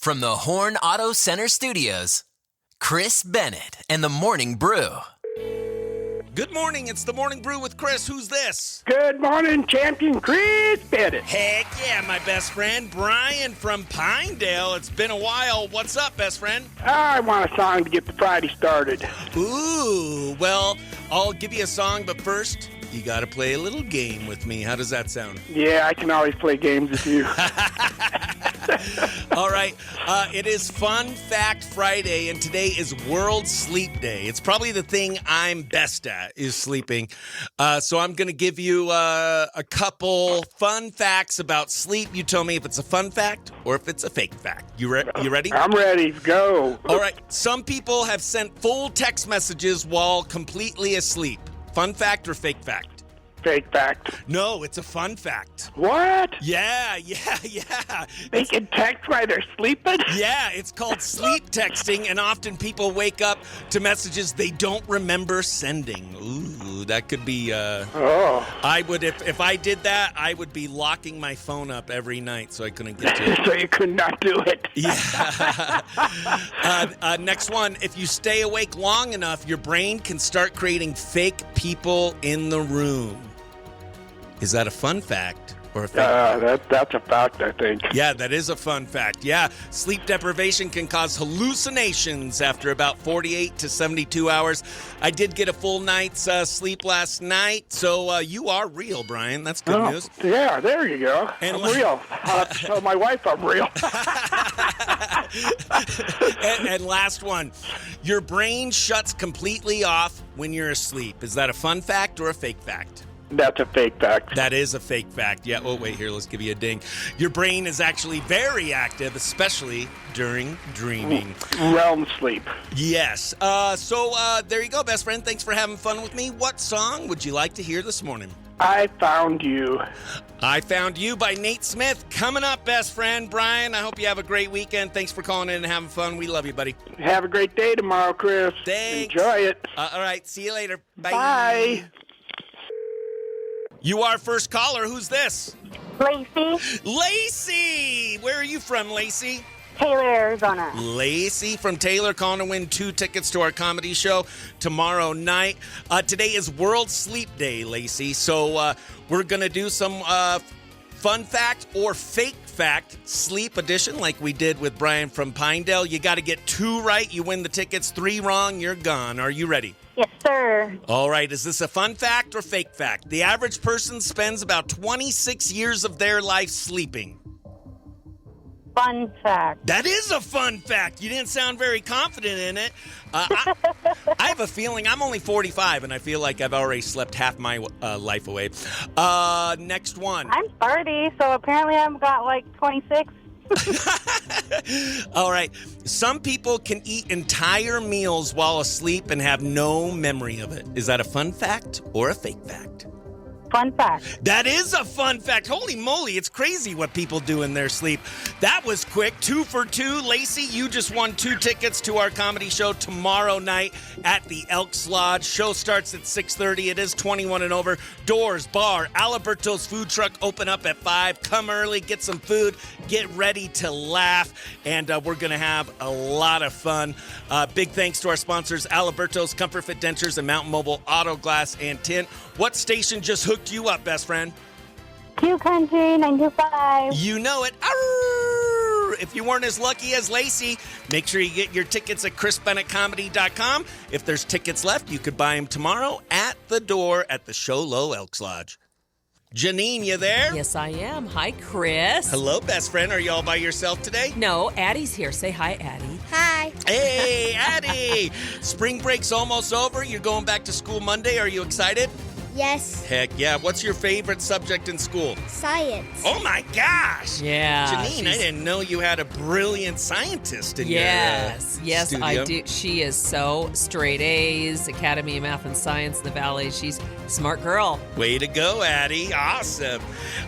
From the Horn Auto Center Studios, Chris Bennett and the Morning Brew. Good morning. It's the Morning Brew with Chris. Who's this? Good morning, champion Chris Bennett. Heck yeah, my best friend, Brian from Pinedale. It's been a while. What's up, best friend? I want a song to get the Friday started. Ooh, well, I'll give you a song, but first, you got to play a little game with me. How does that sound? Yeah, I can always play games with you. All right. It is Fun Fact Friday, and today is World Sleep Day. It's probably the thing I'm best at, is sleeping. So I'm going to give you a couple fun facts about sleep. You tell me if it's a fun fact or if it's a fake fact. You ready? I'm ready. Go. All right. Some people have sent full text messages while completely asleep. Fun fact or fake fact? Fake fact. No, it's a fun fact. What? Yeah. They can text while they're sleeping? Yeah, it's called sleep texting, and often people wake up to messages they don't remember sending. Ooh, that could be, I would, if I did that, I would be locking my phone up every night so I couldn't get to it. So you could not do it. Yeah. Next one, if you stay awake long enough, your brain can start creating fake people in the room. Is that a fun fact or a fake fact? That's a fact, I think. Yeah, that is a fun fact. Yeah, sleep deprivation can cause hallucinations after about 48 to 72 hours. I did get a full night's sleep last night, so you are real, Brian. That's good news. Yeah, there you go. And I'm real. I'll have to tell my wife I'm real. and last one, your brain shuts completely off when you're asleep. Is that a fun fact or a fake fact? That's a fake fact. That is a fake fact. Yeah. Oh, wait, here, let's give you a ding. Your brain is actually very active, especially during dreaming. Realm sleep. Yes. So there you go, best friend. Thanks for having fun with me. What song would you like to hear this morning? I Found You. I Found You by Nate Smith. Coming up, best friend. Brian, I hope you have a great weekend. Thanks for calling in and having fun. We love you, buddy. Have a great day tomorrow, Chris. Thanks. Enjoy it. All right. See you later. Bye. Bye. You are first caller. Who's this? Lacey, Lacey! Where are you from, Lacey? Taylor, Arizona. Lacey from Taylor calling to win 2 tickets to our comedy show tomorrow night. Today is World Sleep Day, Lacey. So we're going to do some fun fact or fake fact sleep edition like we did with Brian from Pinedale. You got to get 2 right. You win the tickets. 3 wrong, you're gone. Are you ready? Yes, sir. All right. Is this a fun fact or fake fact? The average person spends about 26 years of their life sleeping. Fun fact. That is a fun fact. You didn't sound very confident in it. I have a feeling I'm only 45, and I feel like I've already slept half my life away. Next one. I'm 30, so apparently I've got like 26. All right. Some people can eat entire meals while asleep and have no memory of it. Is that a fun fact or a fake fact? Fun fact. That is a fun fact. Holy moly, it's crazy what people do in their sleep. That was quick. 2 for 2. Lacey, you just won 2 tickets to our comedy show tomorrow night at the Elks Lodge. Show starts at 6:30. It is 21 and over. Doors, bar, Aliberto's food truck open up at 5. Come early, get some food, get ready to laugh, and we're going to have a lot of fun. Big thanks to our sponsors, Aliberto's, Comfort Fit Dentures, and Mountain Mobile Auto Glass and Tint. What station just hooked you up, best friend? Q Country 925. You know it. Arr! If you weren't as lucky as Lacey, make sure you get your tickets at chrisbennettcomedy.com. If there's tickets left, you could buy them tomorrow at the door at the Show Low Elks Lodge. Jineane, you there? Yes, I am. Hi, Chris. Hello, best friend. Are you all by yourself today? No, Addie's here. Say hi, Addie. Hi. Hey, Addie. Spring break's almost over. You're going back to school Monday. Are you excited? Yes. Heck yeah. What's your favorite subject in school? Science. Oh, my gosh. Yeah. Jineane, I didn't know you had a brilliant scientist in Yes, your yes, studio. I do. She is so straight A's, Academy of Math and Science in the Valley. She's a smart girl. Way to go, Addie. Awesome.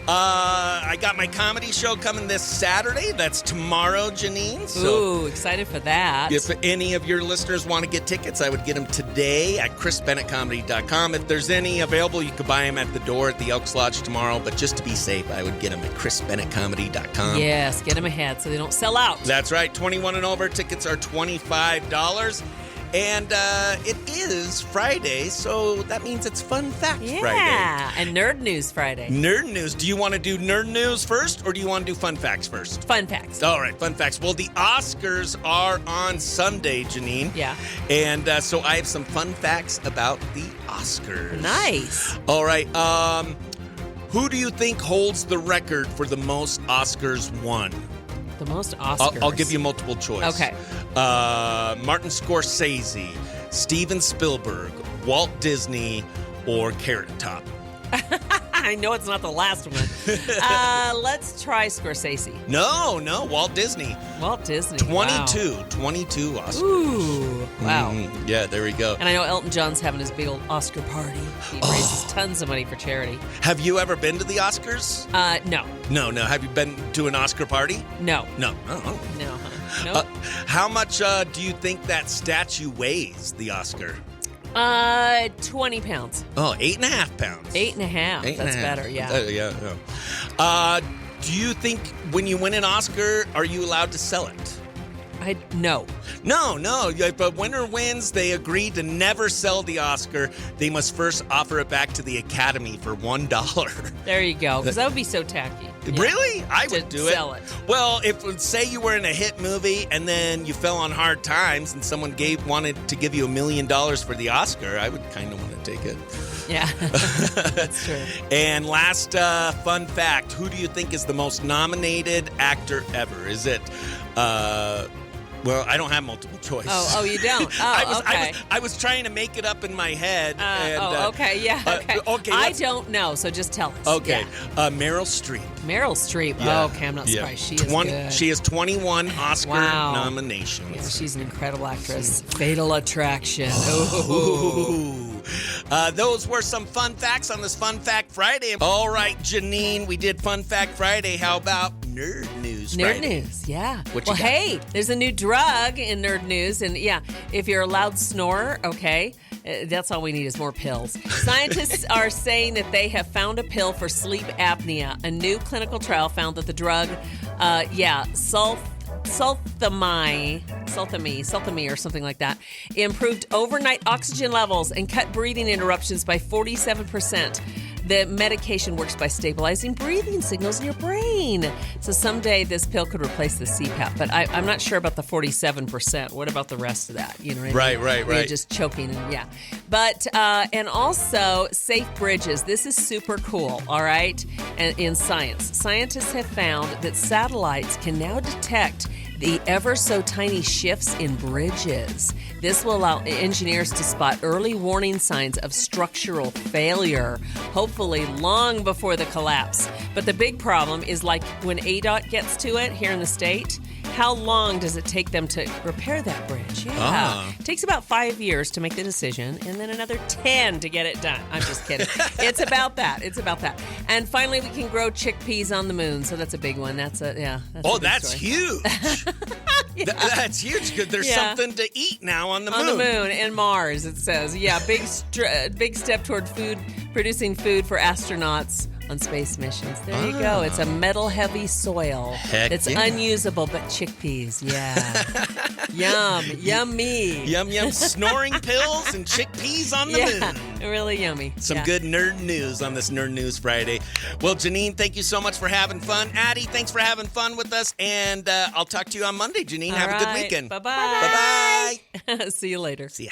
I got my comedy show coming this Saturday. That's tomorrow, Jineane. So Ooh, excited for that. if any of your listeners want to get tickets, I would get them today at chrisbennettcomedy.com. If there's any available available. You could buy them at the door at the Elks Lodge tomorrow, but just to be safe, I would get them at chrisbennettcomedy.com. Yes, get them ahead so they don't sell out. That's right. 21 and over tickets are $25. And it is Friday, so that means it's Fun Fact Friday. Yeah, and Nerd News Friday. Nerd News. Do you want to do Nerd News first, or do you want to do Fun Facts first? Fun Facts. All right, Fun Facts. Well, the Oscars are on Sunday, Jineane. Yeah. And so I have some fun facts about the Oscars. Nice. All right. Who do you think holds the record for the most Oscars won? The most Oscars. I'll give you multiple choice. Okay. Martin Scorsese, Steven Spielberg, Walt Disney, or Carrot Top. I know it's not the last one. Let's try Scorsese. No, Walt Disney. Walt Disney. 22 Wow. 22 Oscars. Ooh, wow. Yeah, there we go. And I know Elton John's having his big old Oscar party. He raises tons of money for charity. Have you ever been to the Oscars? No. No. Have you been to an Oscar party? No. No. Oh. No. Nope. How much do you think that statue weighs, the Oscar? 20 pounds. Oh, 8.5 pounds. 8.5. That's better, yeah. Yeah. Do you think when you win an Oscar, are you allowed to sell it? No. No. If a winner wins, they agree to never sell the Oscar. They must first offer it back to the Academy for $1. There you go, because that would be so tacky. Yeah. Really? I would do it. Sell it. Well, if say you were in a hit movie and then you fell on hard times and someone wanted to give you $1 million for the Oscar, I would kind of want to take it. Yeah, that's true. And last fun fact, who do you think is the most nominated actor ever? Is it... Well, I don't have multiple choice. Oh, you don't? Oh, okay. I was trying to make it up in my head. Okay, yeah, okay. I don't know, so just tell us. Okay. Yeah. Meryl Streep. Meryl Streep. Yeah. Oh, okay, I'm not surprised. She is good. She has 21 Oscar nominations. Yeah, she's an incredible actress. Fatal Attraction. Ooh. Those were some fun facts on this Fun Fact Friday. All right, Jineane, we did Fun Fact Friday. How about Nerd News Friday? Nerd News, yeah. What you got? Hey, there's a new drug in Nerd News. And yeah, if you're a loud snorer, okay, that's all we need is more pills. Scientists are saying that they have found a pill for sleep apnea. A new clinical trial found that the drug, sulfamy or something like that, improved overnight oxygen levels and cut breathing interruptions by 47%. The medication works by stabilizing breathing signals in your brain. So someday this pill could replace the CPAP, but I'm not sure about the 47%. What about the rest of that? You know what I mean? Right. You're just choking and yeah. But, and also safe bridges. This is super cool, all right? And in science, scientists have found that satellites can now detect the ever so tiny shifts in bridges. This will allow engineers to spot early warning signs of structural failure, hopefully long before the collapse. But the big problem is like when ADOT gets to it here in the state, how long does it take them to repair that bridge? Yeah. It takes about 5 years to make the decision and then another 10 to get it done. I'm just kidding. It's about that. And finally, we can grow chickpeas on the moon. So that's a big one. That's huge. Yeah. That's huge because there's something to eat now on the moon. On the moon and Mars, it says. Yeah, big step toward producing food for astronauts on space missions. There you go. It's a metal-heavy soil. Heck it's yeah. unusable, but chickpeas, yeah. Yummy. Yum. Snoring pills and chickpeas on the moon. Really yummy. Some good nerd news on this Nerd News Friday. Well, Jineane, thank you so much for having fun. Addie, thanks for having fun with us. And I'll talk to you on Monday, Jineane. Have a good weekend. Bye-bye. Bye-bye. See you later. See ya.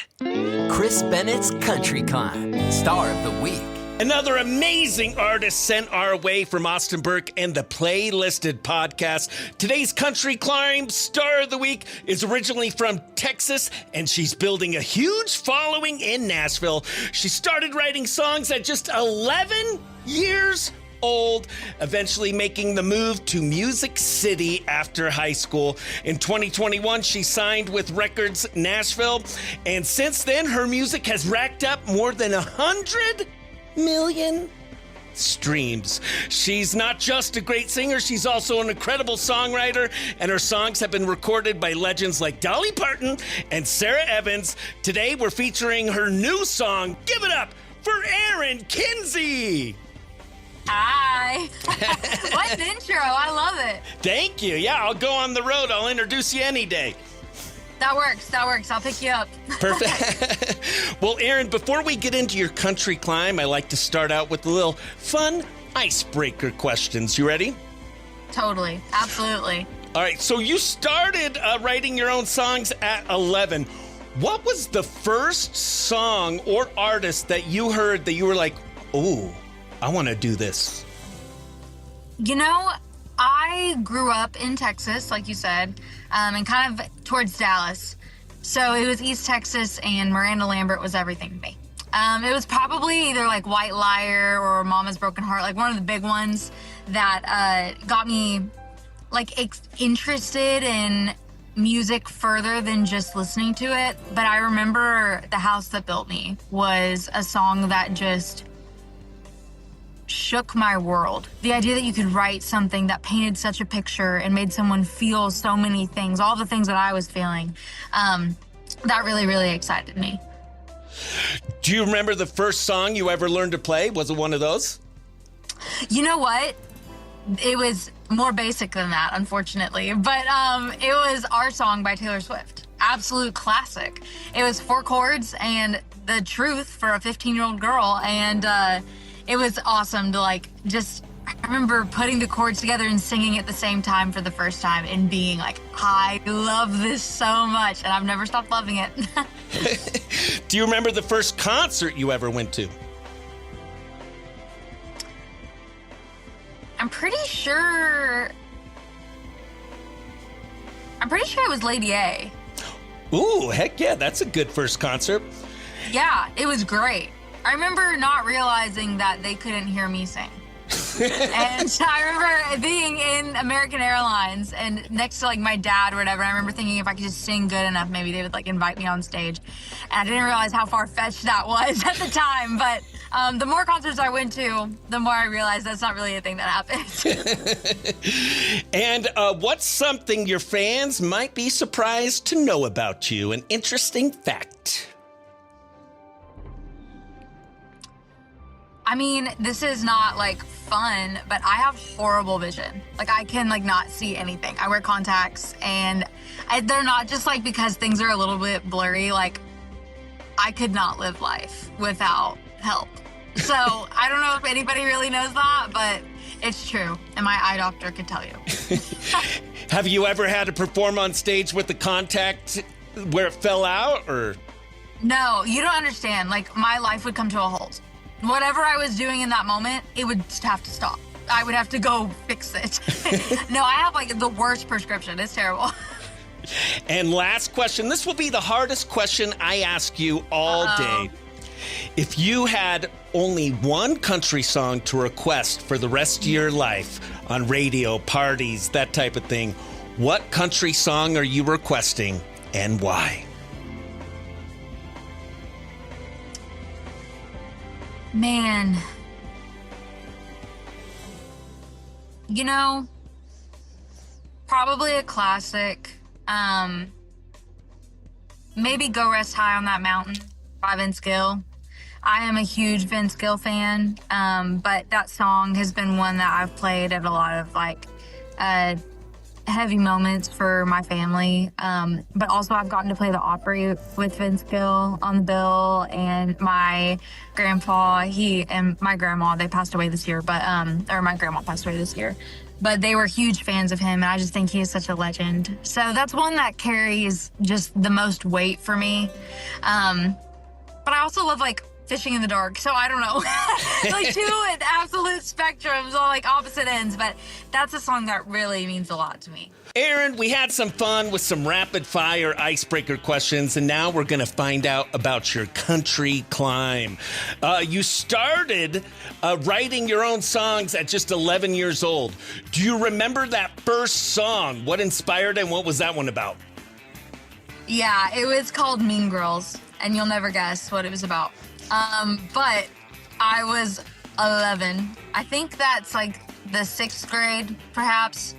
Chris Bennett's Country Con, Star of the Week. Another amazing artist sent our way from Austin Burke and the Playlisted podcast. Today's country climb star of the week is originally from Texas, and she's building a huge following in Nashville. She started writing songs at just 11 years old, eventually making the move to Music City after high school. In 2021, she signed with Records Nashville, and since then, her music has racked up more than 100 million streams. She's not just a great singer, she's also an incredible songwriter, and her songs have been recorded by legends like Dolly Parton and Sarah Evans. Today, we're featuring her new song, Give It Up for Erin, Kinsey. Hi. What an intro. I love it. Thank you. Yeah, I'll go on the road. I'll introduce you any day. That works. I'll pick you up. Perfect. Well, Erin, before we get into your country climb, I like to start out with a little fun icebreaker questions. You ready? Totally. Absolutely. All right. So you started writing your own songs at 11. What was the first song or artist that you heard that you were like, "Ooh, I want to do this"? You know, I grew up in Texas, like you said, and kind of towards Dallas. So it was East Texas, and Miranda Lambert was everything to me. It was probably either like White Liar or Mama's Broken Heart, like one of the big ones that got me like interested in music further than just listening to it. But I remember The House That Built Me was a song that just shook my world. The idea that you could write something that painted such a picture and made someone feel so many things, all the things that I was feeling, that really, really excited me. Do you remember the first song you ever learned to play? Was it one of those? You know what? It was more basic than that, unfortunately. But it was Our Song by Taylor Swift. Absolute classic. It was 4 chords and the truth for a 15-year-old girl. And it was awesome to I remember putting the chords together and singing at the same time for the first time and being like, I love this so much. And I've never stopped loving it. Do you remember the first concert you ever went to? I'm pretty sure it was Lady A. Ooh, heck yeah, that's a good first concert. Yeah, it was great. I remember not realizing that they couldn't hear me sing. And I remember being in American Airlines and next to my dad or whatever. I remember thinking if I could just sing good enough, maybe they would invite me on stage. And I didn't realize how far-fetched that was at the time. But the more concerts I went to, the more I realized that's not really a thing that happens. And what's something your fans might be surprised to know about you? An interesting fact. I mean, this is not fun, but I have horrible vision. I can not see anything. I wear contacts, and they're not just because things are a little bit blurry. I could not live life without help. So I don't know if anybody really knows that, but it's true, and my eye doctor could tell you. Have you ever had to perform on stage with the contact where it fell out, or? No, you don't understand. My life would come to a halt. Whatever I was doing in that moment, it would have to stop. I would have to go fix it. No, I have the worst prescription. It's terrible. And last question. This will be the hardest question I ask you all day. If you had only one country song to request for the rest of your life on radio, parties, that type of thing, what country song are you requesting and why? Man, probably a classic. Maybe Go Rest High on That Mountain by Vince Gill. I am a huge Vince Gill fan, but that song has been one that I've played at a lot of heavy moments for my family. But also I've gotten to play the Opry with Vince Gill on the bill, and my grandpa, and my grandma, they passed away this year, but, or my grandma passed away this year, but they were huge fans of him, and I just think he is such a legend. So that's one that carries just the most weight for me. But I also love Fishing in the Dark, so I don't know. Two absolute spectrums on opposite ends, but that's a song that really means a lot to me. Erin, we had some fun with some rapid fire icebreaker questions, and now we're going to find out about your country climb. You started writing your own songs at just 11 years old. Do you remember that first song? What inspired it, and what was that one about? Yeah, it was called Mean Girls, and you'll never guess what it was about. But I was 11. I think that's the 6th grade, perhaps.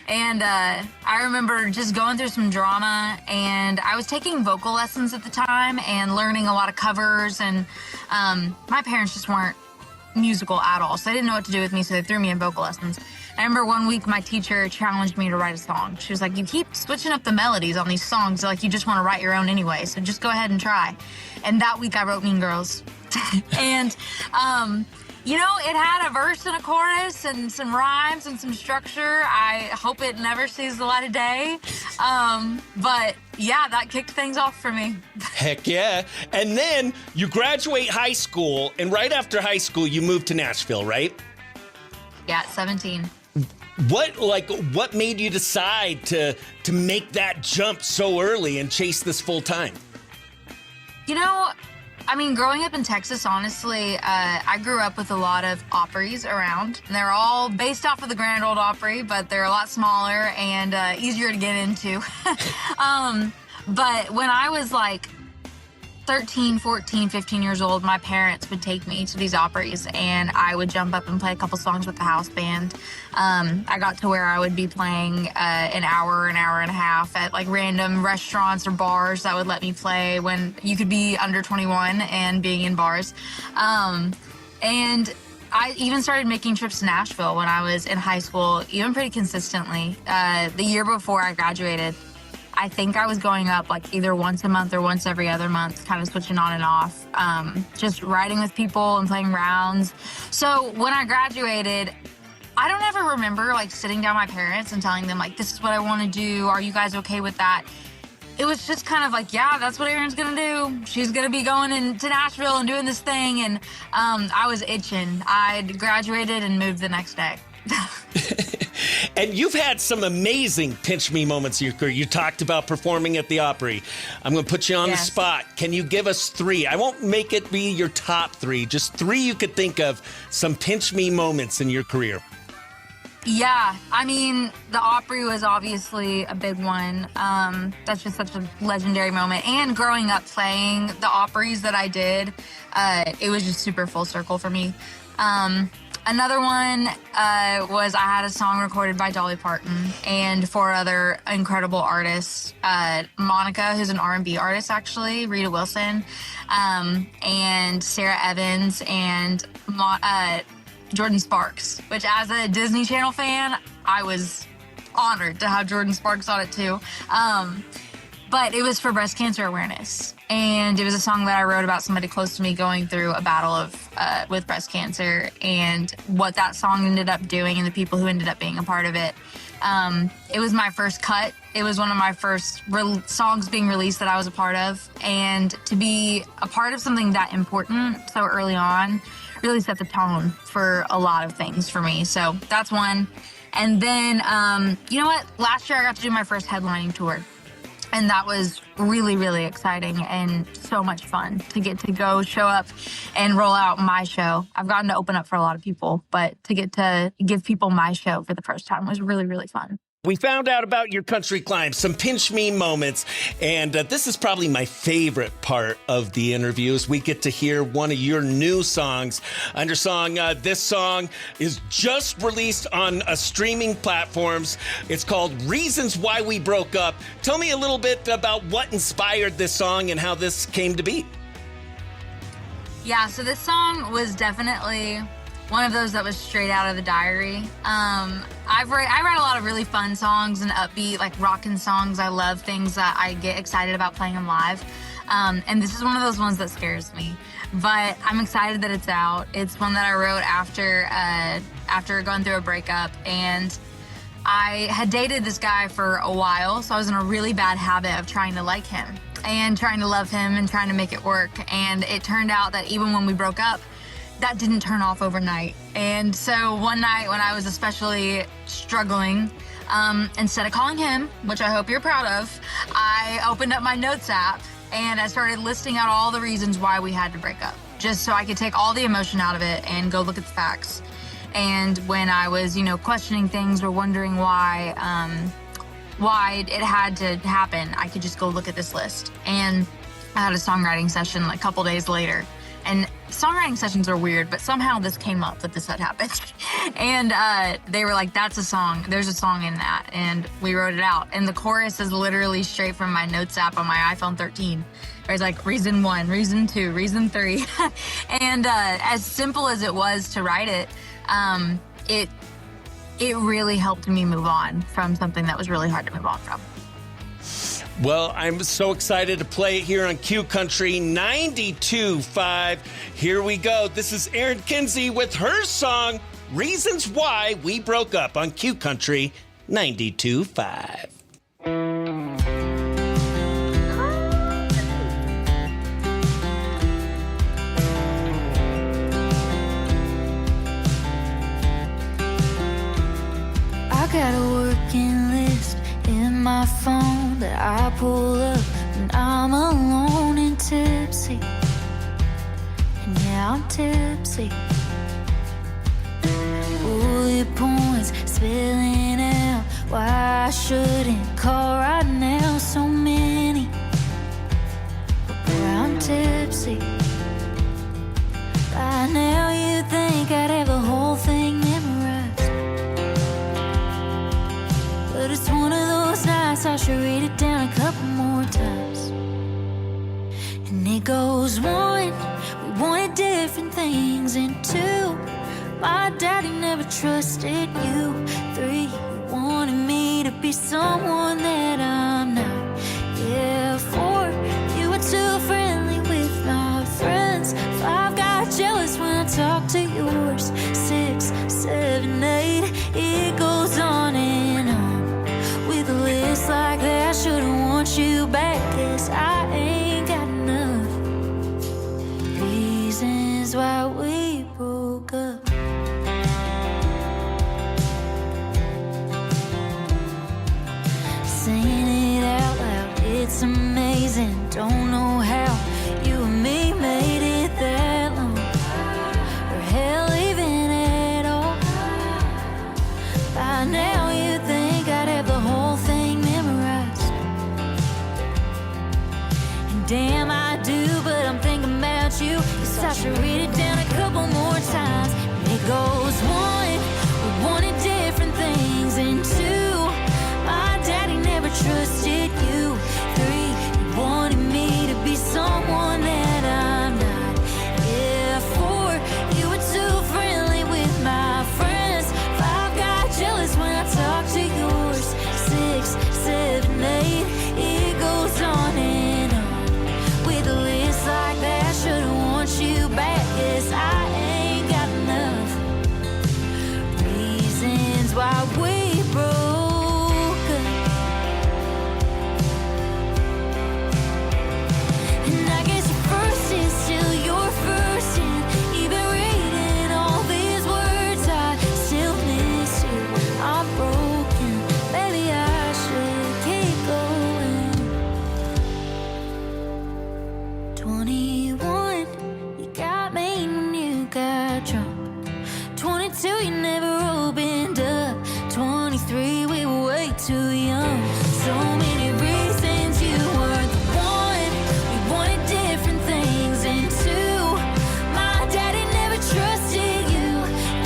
And I remember just going through some drama, and I was taking vocal lessons at the time and learning a lot of covers, and my parents just weren't musical at all, so they didn't know what to do with me, so they threw me in vocal lessons. I remember one week my teacher challenged me to write a song. She was like, you keep switching up the melodies on these songs, like you just want to write your own anyway, so just go ahead and try. And that week I wrote Mean Girls. And, you know, it had a verse and a chorus and some rhymes and some structure. I hope it never sees the light of day. But yeah, that kicked things off for me. Heck yeah. And then you graduate high school, and right after high school, you moved to Nashville, right? Yeah, at 17. What made you decide to make that jump so early and chase this full time? You know, I mean, growing up in Texas, honestly, I grew up with a lot of Opries around. And they're all based off of the Grand Ole Opry, but they're a lot smaller and easier to get into. But when I was like 13, 14, 15 years old, my parents would take me to these Opries, and I would jump up and play a couple songs with the house band. I got to where I would be playing an hour and a half at like random restaurants or bars that would let me play when you could be under 21 and being in bars. And I even started making trips to Nashville when I was in high school, even pretty consistently. The year before I graduated, I think I was going up like either once a month or once every other month, kind of switching on and off, just riding with people and playing rounds. So when I graduated, I don't ever remember like sitting down with my parents and telling them like, this is what I want to do. Are you guys okay with that? It was just kind of like, yeah, that's what Erin's going to do. She's going to be going to Nashville and doing this thing. And I was itching. I'd graduated and moved the next day. And you've had some amazing pinch me moments in your career. You talked about performing at the Opry. I'm going to put you on the spot. Can you give us 3? I won't make it be your top 3. Just 3 you could think of, some pinch me moments in your career. Yeah, I mean, the Opry was obviously a big one. That's just such a legendary moment. And growing up playing the Opries that I did, it was just super full circle for me. Another one was I had a song recorded by Dolly Parton and 4 other incredible artists. Monica, who's an R&B artist, actually, Rita Wilson, and Sarah Evans, and Jordan Sparks, which as a Disney Channel fan, I was honored to have Jordan Sparks on it too. But it was for breast cancer awareness. And it was a song that I wrote about somebody close to me going through a battle with breast cancer, and what that song ended up doing and the people who ended up being a part of it. It was my first cut. It was one of my first songs being released that I was a part of. And to be a part of something that important so early on really set the tone for a lot of things for me. So that's one. And then, you know what? Last year I got to do my first headlining tour. And that was really, really exciting and so much fun to get to go show up and roll out my show. I've gotten to open up for a lot of people, but to get to give people my show for the first time was really, really fun. We found out about your country climb, some pinch me moments, and this is probably my favorite part of the interviews. We get to hear one of your new songs. And your song, this song is just released on streaming platforms. It's called Reasons Why We Broke Up. Tell me a little bit about what inspired this song and how this came to be. Yeah, so this song was definitely one of those that was straight out of the diary. I write a lot of really fun songs and upbeat, like rockin' songs. I love things that I get excited about playing them live. And this is one of those ones that scares me. But I'm excited that it's out. It's one that I wrote after going through a breakup. And I had dated this guy for a while, so I was in a really bad habit of trying to like him and trying to love him and trying to make it work. And it turned out that even when we broke up, that didn't turn off overnight. And so one night when I was especially struggling, instead of calling him, which I hope you're proud of, I opened up my notes app and I started listing out all the reasons why we had to break up, just so I could take all the emotion out of it and go look at the facts. And when I was, questioning things or wondering why it had to happen, I could just go look at this list. And I had a songwriting session like a couple days later. And songwriting sessions are weird, but somehow this came up that this had happened. And they were like, that's a song. There's a song in that. And we wrote it out. And the chorus is literally straight from my notes app on my iPhone 13. Where it's like reason 1, reason 2, reason 3. And as simple as it was to write it, it really helped me move on from something that was really hard to move on from. Well, I'm so excited to play it here on Q Country 92.5. Here we go. This is Erin Kinsey with her song, Reasons Why We Broke Up on Q Country 92.5. I got a working list in my phone that I pull up when I'm alone and tipsy. And yeah, I'm tipsy. Bullet points spilling out why I shouldn't call right now. So many, but boy, I'm tipsy. By now you'd think I'd have the whole thing memorized, but it's one of those nights I should read it down a couple more times. And it goes 1, we wanted different things. And 2, my daddy never trusted you. 3, you wanted me to be someone that I'm not. Yeah, 4, you were too friendly with my friends. 5, got jealous when I talked to yours. 6, 7, 8, it goes on and on. With a list like that, I shouldn't want you back, 'cause I ain't got enough reasons why we broke up. Saying it out loud, it's amazing. Don't know how you and me made it that long, or hell even at all. By now you think I'd have the whole thing memorized, and damn I do, but I'm thinking about you. Guess I should read it down a couple more times. And it goes 1, we wanted different things. And 2, my daddy never trusted you. 3, you wanted me to be someone that I'm not. Yeah, 4, you were too friendly with my friends. 5, got jealous when I talked to yours. 6, 7, 8, it goes on and on. With a list like that, I shouldn't want you back, 'cause I ain't got enough reasons why we broke up. And I guess your first is still your first, and even reading all these words, I still miss you. I'm broken, baby, I should keep going. 21, you got me when you got drunk. 22, you never opened up. 23, we were way too young. So many reasons you weren't the one. We wanted different things. And 2, my daddy never trusted you.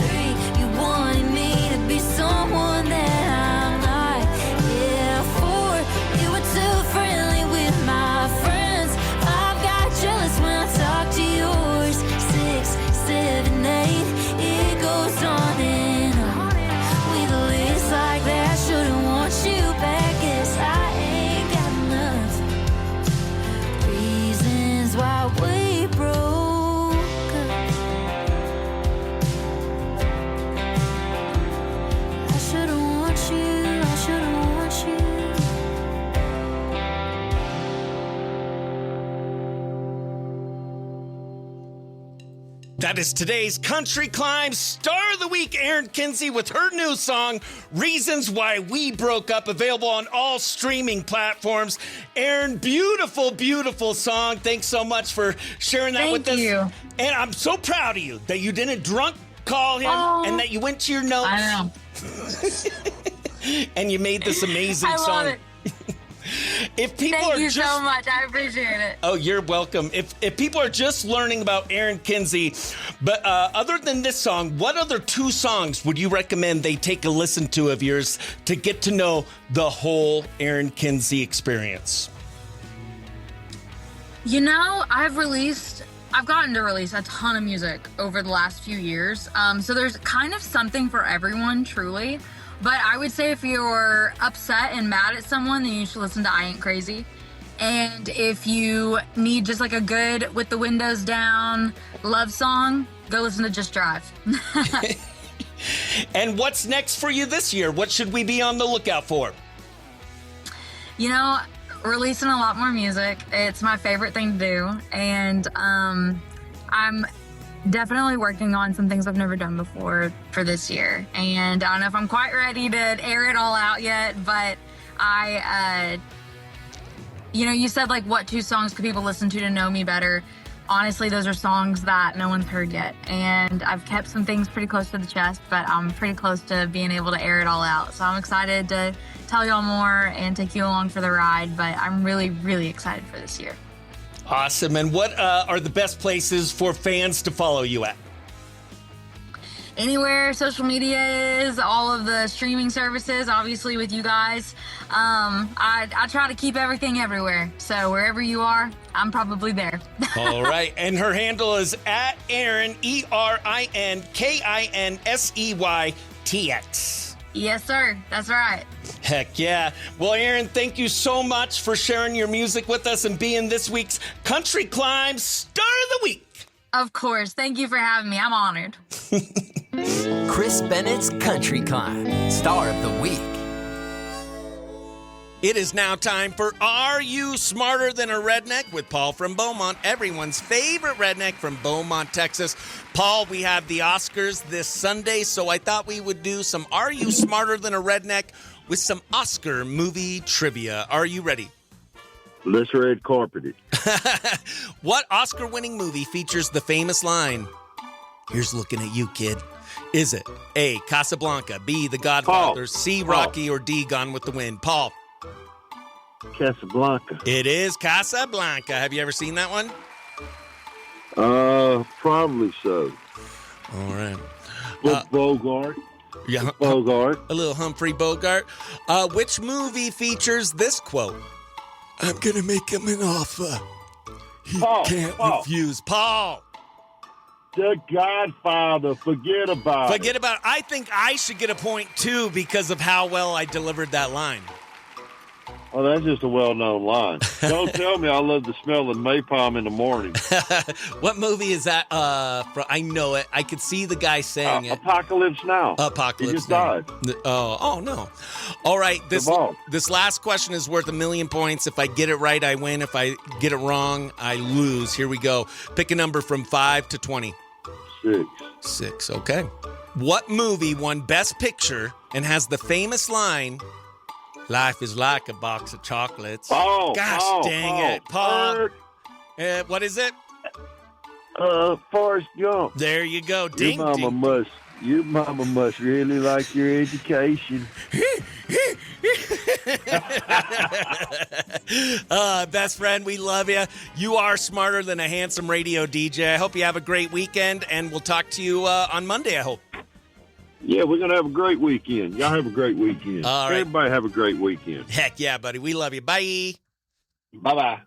3, you wanted me to be someone that I'm not. Yeah, 4, you were too friendly with my friends. 5, got jealous when I talked to yours. 6, 7, 8, it goes on and on. With a list like that, I shouldn't want you back, 'cause I ain't got enough reasons why we broke up. I shouldn't want you, I shouldn't want you. That is today's Country Climb Star of the Week, Erin Kinsey with her new song, Reasons Why We Broke Up, available on all streaming platforms. Erin, beautiful, beautiful song. Thanks so much for sharing that with us. Thank you. And I'm so proud of you that you didn't drunk call him and that you went to your notes. I know. And you made this amazing I song. love it. If people Thank are you just, so much. I appreciate it. Oh, you're welcome. If people are just learning about Erin Kinsey, but other than this song, what other 2 songs would you recommend they take a listen to of yours to get to know the whole Erin Kinsey experience? You know, I've gotten to release a ton of music over the last few years. So there's kind of something for everyone, truly. But I would say if you're upset and mad at someone, then you should listen to I Ain't Crazy. And if you need just like a good with the windows down love song, go listen to Just Drive. And what's next for you this year? What should we be on the lookout for? You know, releasing a lot more music. It's my favorite thing to do. And I'm definitely working on some things I've never done before for this year. And I don't know if I'm quite ready to air it all out yet, but you said like what 2 songs could people listen to know me better? Honestly, those are songs that no one's heard yet. And I've kept some things pretty close to the chest, but I'm pretty close to being able to air it all out. So I'm excited to tell y'all more and take you along for the ride, but I'm really, really excited for this year. Awesome. And what are the best places for fans to follow you at? Anywhere social media is, all of the streaming services, obviously with you guys. I try to keep everything everywhere. So wherever you are, I'm probably there. All right. And her handle is at Erin, ERINKINSEYTX. Yes, sir. That's right. Heck yeah. Well, Erin, thank you so much for sharing your music with us and being this week's Country Climb Star of the Week. Of course. Thank you for having me. I'm honored. Chris Bennett's Country Climb Star of the Week. It is now time for Are You Smarter Than a Redneck with Paul from Beaumont, everyone's favorite redneck from Beaumont, Texas. Paul, we have the Oscars this Sunday, so I thought we would do some Are You Smarter Than a Redneck with some Oscar movie trivia. Are you ready? Let's red carpet it. What Oscar-winning movie features the famous line, "Here's looking at you, kid"? Is it A, Casablanca, B, The Godfather, Paul. C, Rocky, or D, Gone with the Wind? Paul. Casablanca. It is Casablanca. Have you ever seen that one? Probably so. All right. Bogart. Yeah, Bogart. a little Humphrey Bogart. Which movie features this quote? "I'm going to make him an offer he can't refuse." Paul. The Godfather. Forget about it. I think I should get a point, too, because of how well I delivered that line. Oh, that's just a well-known line. Don't tell me I love the smell of napalm in the morning. What movie is that from? I know it. I could see the guy saying it. Apocalypse Now. Apocalypse He just Now. died. Oh, no. All right. This last question is worth 1,000,000 points. If I get it right, I win. If I get it wrong, I lose. Here we go. Pick a number from 5 to 20. 6. 6. Okay. What movie won Best Picture and has the famous line, "Life is like a box of chocolates"? Gosh dang it. Paul. What is it? Forrest Gump. There you go. Ding, Your mama must really like your education. Best friend, we love you. You are smarter than a handsome radio DJ. I hope you have a great weekend, and we'll talk to you on Monday, I hope. Yeah, we're going to have a great weekend. Y'all have a great weekend. All right. Everybody have a great weekend. Heck yeah, buddy. We love you. Bye. Bye-bye.